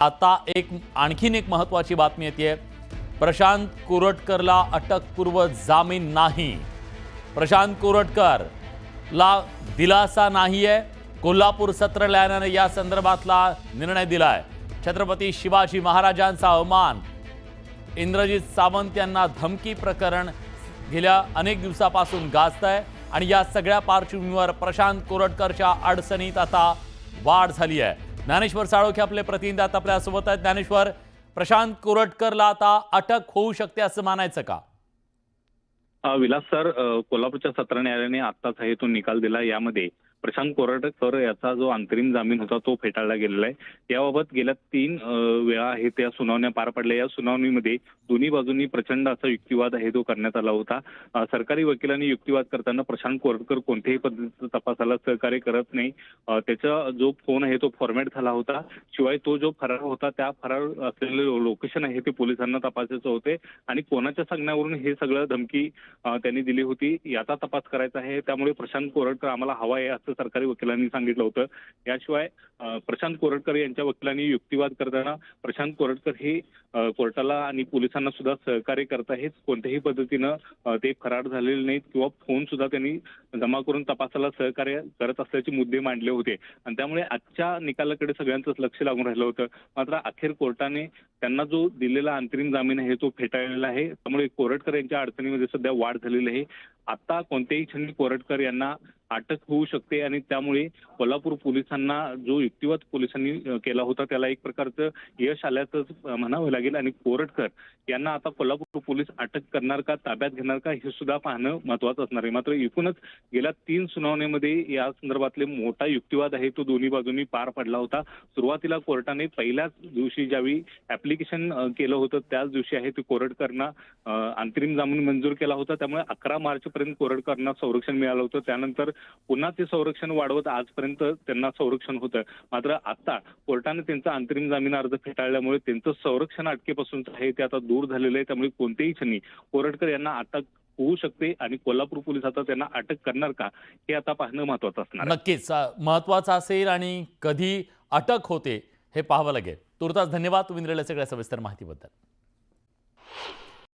आता आणखीन एक महत्त्वाची बातमी येते। प्रशांत कोरटकरला अटकपूर्व जामीन नाही। प्रशांत कोरटकरला दिलासा नाहीये। कोल्हापूर सत्र न्यायालयाने या संदर्भातला निर्णय दिलाय। छत्रपती शिवाजी महाराजांचा अवमान, इंद्रजित सावंत यांना धमकी प्रकरण गेल्या अनेक दिवसापासून गाजतंय आणि या सगळ्या पार्श्वभूमीवर प्रशांत कोरटकरच्या अडचणीत आता वाढ झाली आहे। ज्ञानेश्वर साळोखे आपले प्रतिनिधी आता आपल्या सोबत आहेत। ज्ञानेश्वर, प्रशांत कोरटकरला आता अटक होऊ शकते असं मानायचं का? विलास सर, कोल्हापूरच्या सत्र न्यायालयाने आत्ताच तो निकाल दिला। यामध्ये प्रशांत कोरटकर याचा जो अंतरिम जामीन होता तो फेटाळला गेलेला आहे। याबाबत गेल्या 3 वेळा त्या सुनावण्या पार पडल्या। या सुनावणीमध्ये दोन्ही बाजूंनी प्रचंड असा युक्तिवाद तो करण्यात आला होता। सरकारी वकिलांनी युक्तिवाद करताना प्रशांत कोरटकर कोणत्याही पद्धतीचा तपासाला सहकार्य करत नाही, त्याचा जो फोन तो फॉर्मॅट झाला होता। शिवाय तो जो फरार होता त्या फरार असलेले लोकेशन ते पोलिसांना तपासायचे होते आणि कोणाच्या सांगण्यावरून हे सगळं धमकी त्यांनी दिली होती याचा तपास करायचा आहे। त्यामुळे प्रशांत कोरटकर आम्हाला हवा आहे असं सरकारी वकिलांनी सांगितलं होतं। याशिवाय प्रशांत कोरटकर यांच्या वकिलांनी युक्तिवाद करताना प्रशांत कोरटकर हे कोर्टाला आणि पोलिसांना सुद्धा सहकार्य करत आहेत, कोणत्याही पद्धतीनं ते फरार झालेले नाहीत किंवा फोन सुद्धा त्यांनी जमा करून तपासाला सहकार्य करत असल्याचे मुद्दे मांडले होते आणि त्यामुळे आजच्या निकालाकडे सगळ्यांचंच लक्ष लागून राहिलं होतं। मात्र अखेर कोर्टाने त्यांना जो दिलेला अंतरिम जामीन तो फेटाळलेला आहे। त्यामुळे कोरटकर यांच्या अडचणीमध्ये सध्या वाढ झालेली आहे। आता कोणत्याही क्षणी कोरटकर यांना अटक होऊ शकते आणि त्यामुळे कोल्हापूर पोलिसांना जो युक्तिवाद पोलिसांनी केला होता त्याला एक प्रकारचं यश आल्याचं म्हणावं लागेल आणि कोरटकर यांना आता कोल्हापूर पोलीस अटक करणार का, ताब्यात घेणार का, हे सुद्धा पाहणं महत्त्वाचं असणार आहे। मात्र एकूणच गेल्या 3 सुनावणीमध्ये या संदर्भातले मोठा युक्तिवाद तो दोन्ही बाजूंनी पार पडला होता। सुरुवातीला कोर्टाने पहिल्याच दिवशी ज्यावेळी ऍप्लिकेशन केलं होतं त्याच दिवशी ते कोरटकरना अंतरिम जामीन मंजूर केला होता। त्यामुळे 11 मार्चपर्यंत कोरटकरना संरक्षण मिळालं होतं। त्यानंतर पुन्हा ते संरक्षण वाढवत आजपर्यंत त्यांना संरक्षण होतं। मात्र आता कोर्टाने त्यांचा अंतरिम जामीन अर्ज फेटाळल्यामुळे त्यांचं संरक्षण अटकेपासून ते आता दूर झालेलं आहे। त्यामुळे कोणत्याही क्षणी कोरटकर यांना अटक होऊ शकते आणि कोल्हापूर पोलीस आता त्यांना अटक करणार का हे आता पाहणं महत्त्वाचं असणार आहे। नक्कीच महत्त्वाचं असेल आणि कधी अटक होते हे पाहावं लागेल। तुर्तास धन्यवाद तुम्ही दिलेल्या सगळ्या सविस्तर माहितीबद्दल।